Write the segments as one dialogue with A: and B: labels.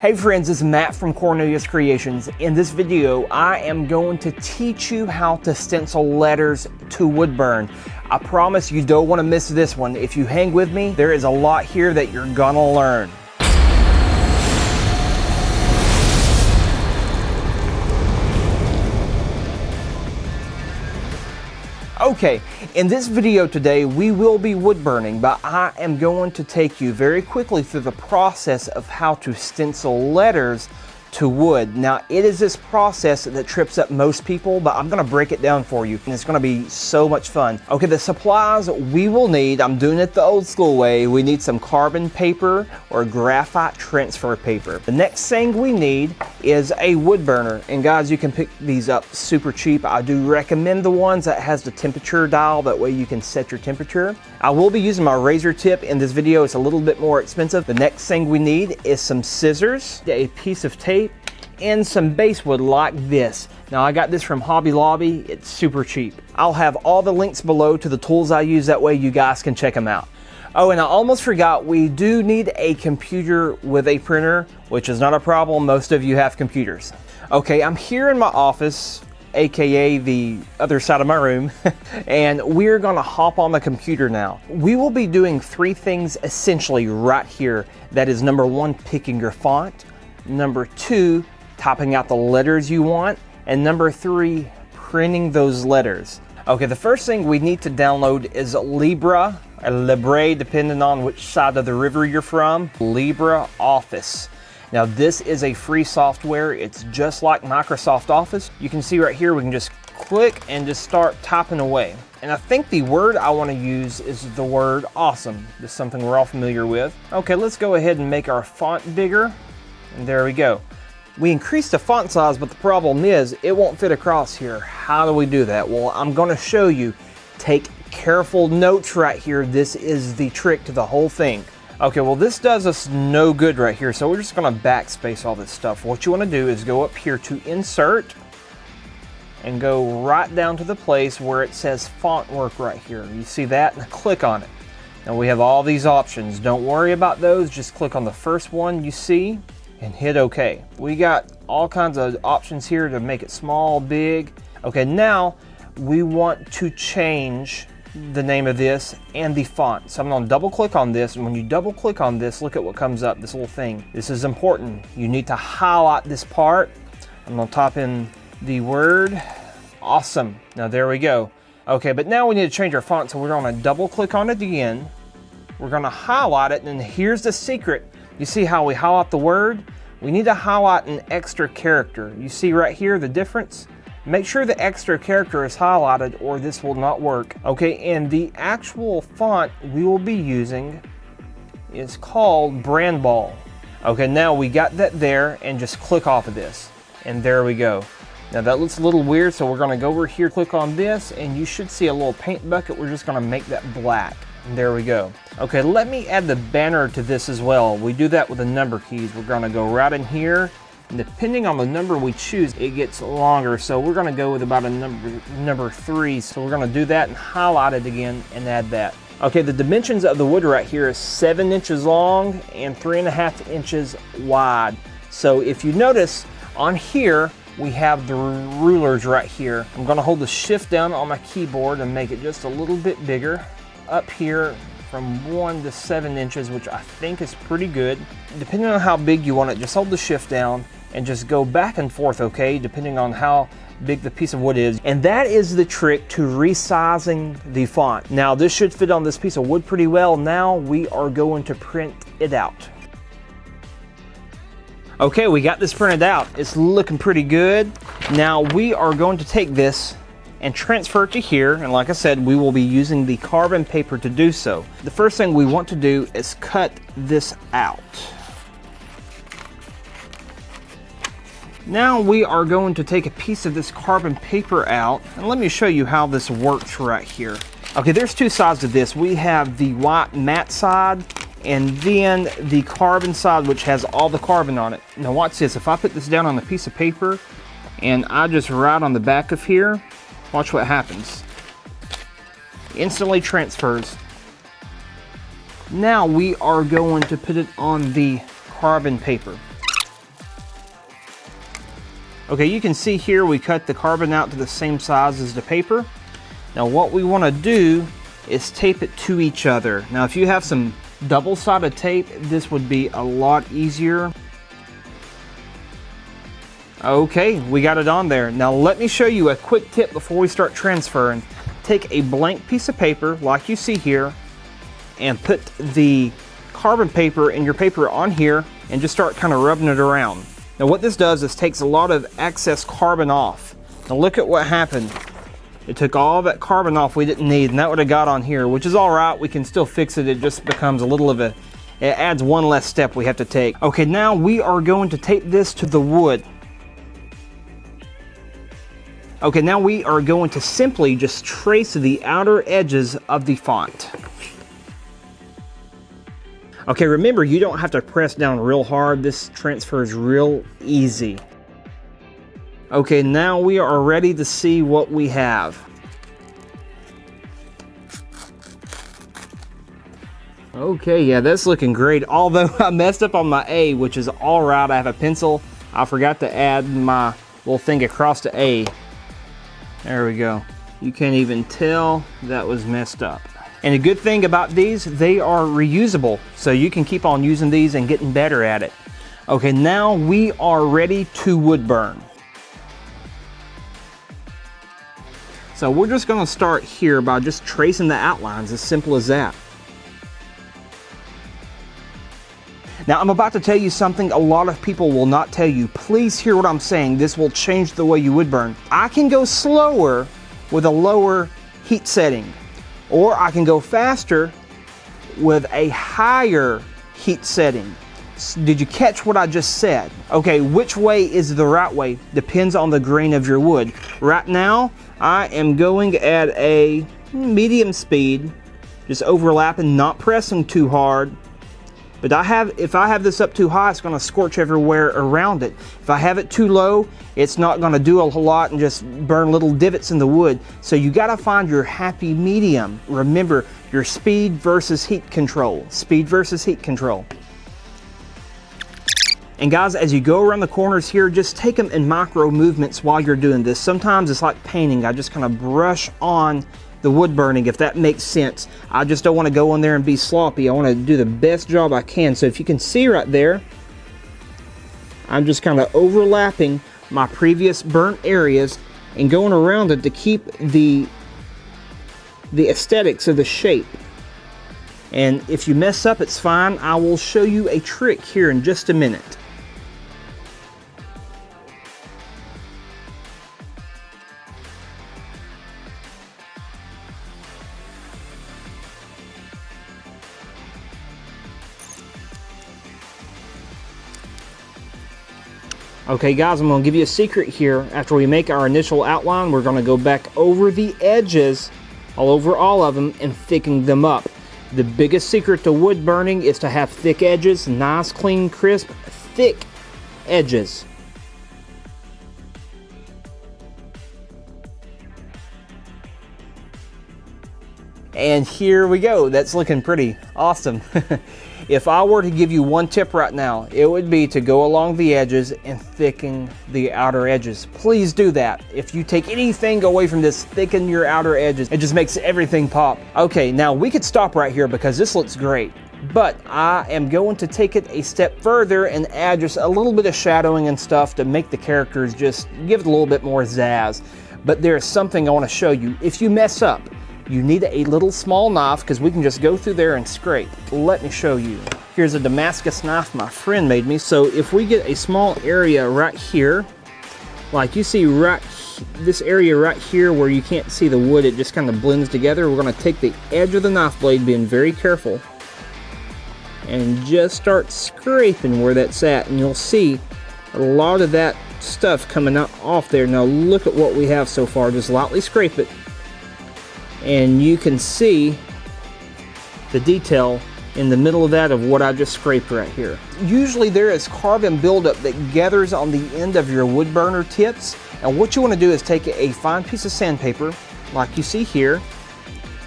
A: Hey friends, this is Matt from Cornelius Creations. In this video, I am going to teach you how to stencil letters to wood burn. I promise you don't want to miss this one. If you hang with me, there is a lot here that you're gonna learn. Okay, in this video today, we will be wood burning, but I am going to take you very quickly through the process of how to stencil letters to wood. Now, it is this process that trips up most people, but I'm gonna break it down for you, and it's gonna be so much fun. Okay, the supplies we will need, I'm doing it the old school way. We need some carbon paper or graphite transfer paper. The next thing we need is a wood burner, and guys, you can pick these up super cheap. I do recommend the ones that has the temperature dial, that way you can set your temperature. I will be using my razor tip in this video. It's a little bit more expensive. The next thing we need is some scissors, a piece of tape, and some basswood like this. Now I got this from Hobby Lobby. It's super cheap. I'll have all the links below to the tools I use, that way you guys can check them out. Oh, and I almost forgot, we do need a computer with a printer, which is not a problem. Most of you have computers. Okay, I'm here in my office, aka the other side of my room, and we're gonna hop on the computer now. We will be doing three things essentially right here. That is, number one, picking your font. Number two, typing out the letters you want. And number three, printing those letters. Okay, the first thing we need to download is Libre, depending on which side of the river you're from, LibreOffice. Now this is a free software. It's just like Microsoft Office. You can see right here, we can just click and just start typing away. And I think the word I want to use is the word awesome. This is something we're all familiar with. Okay, let's go ahead and make our font bigger. And there we go. We increased the font size, but the problem is it won't fit across here. How do we do that? Well, I'm going to show you. Take careful notes right here. This is the trick to the whole thing. Okay, well, this does us no good right here, so we're just going to backspace all this stuff. What you want to do is go up here to Insert and go right down to the place where it says Font Work right here. You see that? And click on it. Now we have all these options. Don't worry about those. Just click on the first one you see and hit OK. We got all kinds of options here to make it small, big. Okay, now we want to change the name of this and the font. So I'm going to double click on this, and when you double click on this, look at what comes up, this little thing. This is important. You need to highlight this part. I'm going to type in the word awesome. Now there we go. Okay, but now we need to change our font, so we're going to double click on it again. We're going to highlight it, and here's the secret. You see how we highlight the word? We need to highlight an extra character. You see right here the difference? Make sure the extra character is highlighted or this will not work. Okay, and the actual font we will be using is called Brand Ball. Okay, now we got that there, and just click off of this. And there we go. Now that looks a little weird, so we're gonna go over here, click on this, and you should see a little paint bucket. We're just gonna make that black. And there we go. Okay, let me add the banner to this as well. We do that with the number keys. We're gonna go right in here, and depending on the number we choose, it gets longer. So we're gonna go with about a number 3. So we're gonna do that and highlight it again and add that. Okay, the dimensions of the wood right here is 7 inches long and 3.5 inches wide. So if you notice on here, we have the rulers right here. I'm gonna hold the shift down on my keyboard and make it just a little bit bigger. Up here from 1 to 7 inches, which I think is pretty good. Depending on how big you want it, just hold the shift down and just go back and forth, okay, depending on how big the piece of wood is. And that is the trick to resizing the font. Now this should fit on this piece of wood pretty well. Now we are going to print it out. Okay, we got this printed out. It's looking pretty good. Now we are going to take this and transfer it to here, and like I said, we will be using the carbon paper to do so. The first thing we want to do is cut this out. Now we are going to take a piece of this carbon paper out, and let me show you how this works right here. Okay, there's two sides to this. We have the white matte side, and then the carbon side, which has all the carbon on it. Now watch this. If I put this down on a piece of paper and I just write on the back of here, watch what happens. Instantly transfers. Now we are going to put it on the carbon paper. Okay, you can see here we cut the carbon out to the same size as the paper. Now what we want to do is tape it to each other. Now if you have some double-sided tape, this would be a lot easier. Okay, we got it on there. Now let me show you a quick tip before we start transferring. Take a blank piece of paper like you see here and put the carbon paper and your paper on here and just start kind of rubbing it around. Now what this does is takes a lot of excess carbon off. Now look at what happened. It took all that carbon off we didn't need, and that would have got on here, which is all right. We can still fix it. It just becomes a little of it adds one less step we have to take. Okay, now we are going to tape this to the wood. Okay, now we are going to simply just trace the outer edges of the font. Okay, remember, you don't have to press down real hard. This transfers real easy. Okay, now we are ready to see what we have. Okay, yeah, that's looking great. Although I messed up on my A, which is all right. I have a pencil. I forgot to add my little thing across the A. There we go. You can't even tell that was messed up. And a good thing about these, they are reusable, so you can keep on using these and getting better at it. Okay, now we are ready to wood burn. So we're just going to start here by just tracing the outlines, as simple as that. Now I'm about to tell you something a lot of people will not tell you. Please hear what I'm saying. This will change the way you wood burn. I can go slower with a lower heat setting, or I can go faster with a higher heat setting. Did you catch what I just said? Okay, which way is the right way? Depends on the grain of your wood. Right now, I am going at a medium speed, just overlapping, not pressing too hard. But if I have this up too high, it's going to scorch everywhere around it. If I have it too low, it's not going to do a whole lot and just burn little divots in the wood. So you got to find your happy medium. Remember, your speed versus heat control. Speed versus heat control. And guys, as you go around the corners here, just take them in micro movements while you're doing this. Sometimes it's like painting. I just kind of brush on the wood burning, if that makes sense. I just don't want to go in there and be sloppy. I want to do the best job I can. So if you can see right there, I'm just kind of overlapping my previous burnt areas and going around it to keep the aesthetics of the shape. And if you mess up, it's fine. I will show you a trick here in just a minute. Okay guys, I'm going to give you a secret here. After we make our initial outline, we're going to go back over the edges, all over all of them, and thicken them up. The biggest secret to wood burning is to have thick edges, nice, clean, crisp, thick edges. And here we go. That's looking pretty awesome. If I were to give you one tip right now, it would be to go along the edges and thicken the outer edges. Please do that. If you take anything away from this, thicken your outer edges. It just makes everything pop. Okay, now we could stop right here because this looks great. But I am going to take it a step further and add just a little bit of shadowing and stuff to make the characters just give it a little bit more zazz. But there's something I want to show you. If you mess up, you need a little small knife because we can just go through there and scrape. Let me show you. Here's a Damascus knife my friend made me. So if we get a small area right here, like you see this area right here where you can't see the wood, it just kind of blends together. We're going to take the edge of the knife blade, being very careful, and just start scraping where that's at, and you'll see a lot of that stuff coming out off there. Now look at what we have so far. Just lightly scrape it, and you can see the detail in the middle of that of what I just scraped right here. Usually there is carbon buildup that gathers on the end of your wood burner tips, and what you want to do is take a fine piece of sandpaper like you see here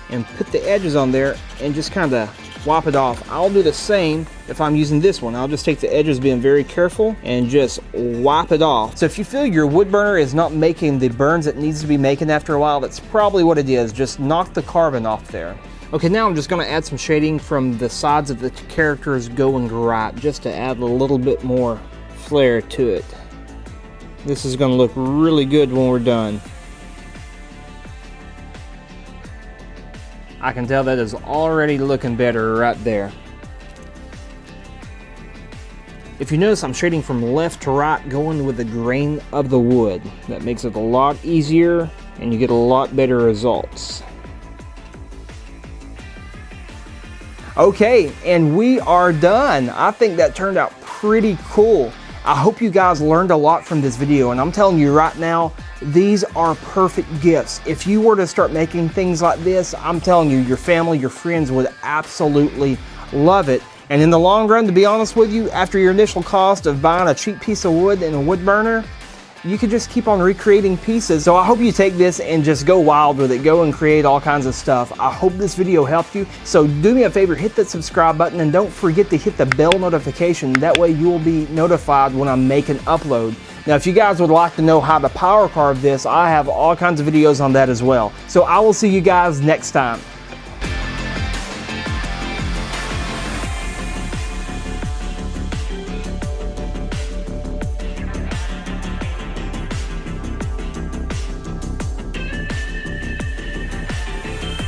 A: and put the edges on there and just kind of wipe it off. I'll do the same if I'm using this one. I'll just take the edges, being very careful, and just wipe it off. So if you feel your wood burner is not making the burns it needs to be making after a while, that's probably what it is. Just knock the carbon off there. Okay, now I'm just going to add some shading from the sides of the characters going right, just to add a little bit more flair to it. This is going to look really good when we're done. I can tell that is already looking better right there. If you notice, I'm shading from left to right, going with the grain of the wood. That makes it a lot easier and you get a lot better results. Okay, and we are done. I think that turned out pretty cool. I hope you guys learned a lot from this video, and I'm telling you right now, these are perfect gifts. If you were to start making things like this, I'm telling you, your family, your friends would absolutely love it. And in the long run, to be honest with you, after your initial cost of buying a cheap piece of wood and a wood burner, you could just keep on recreating pieces. So I hope you take this and just go wild with it. Go and create all kinds of stuff. I hope this video helped you. So do me a favor, hit that subscribe button and don't forget to hit the bell notification. That way you will be notified when I make an upload. Now, if you guys would like to know how to power carve this, I have all kinds of videos on that as well. So I will see you guys next time.